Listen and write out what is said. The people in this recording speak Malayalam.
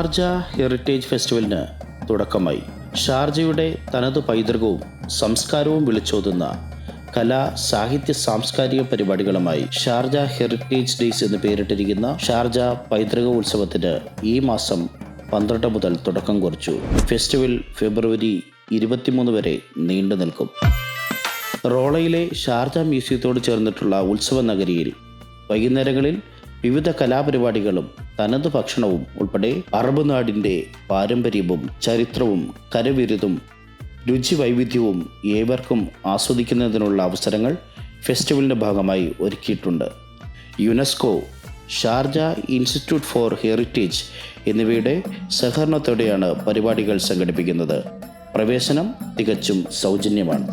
ഷാർജ ഹെറിറ്റേജ് ഫെസ്റ്റിവലിന് തുടക്കമായി. ഷാർജയുടെ തനത് പൈതൃകവും സംസ്കാരവും വിളിച്ചോതുന്ന കലാ, സാഹിത്യ, സാംസ്കാരിക പരിപാടികളുമായി ഷാർജ ഹെറിറ്റേജ് ഡേയ്സ് എന്ന് പേരിട്ടിരിക്കുന്ന ഷാർജ പൈതൃക ഉത്സവത്തിന് ഈ മാസം 12 മുതൽ തുടക്കം കുറിച്ചു. ഫെസ്റ്റിവൽ ഫെബ്രുവരി 23 വരെ നീണ്ടു നിൽക്കും. റോളയിലെ ഷാർജ മ്യൂസിയത്തോട് ചേർന്നിട്ടുള്ള ഉത്സവ നഗരിയിൽ വൈകുന്നേരങ്ങളിൽ വിവിധ കലാപരിപാടികളും തനത് ഭക്ഷണവും ഉൾപ്പെടെ അറബ് നാടിൻ്റെ പാരമ്പര്യവും ചരിത്രവും കരവിരുതും രുചി വൈവിധ്യവും ഏവർക്കും ആസ്വദിക്കുന്നതിനുള്ള അവസരങ്ങൾ ഫെസ്റ്റിവലിൻ്റെ ഭാഗമായി ഒരുക്കിയിട്ടുണ്ട്. UNESCO, Sharjah institute four heritage എന്നിവയുടെ സഹകരണത്തോടെയാണ് പരിപാടികൾ സംഘടിപ്പിക്കുന്നത്. പ്രവേശനം തികച്ചും സൗജന്യമാണ്.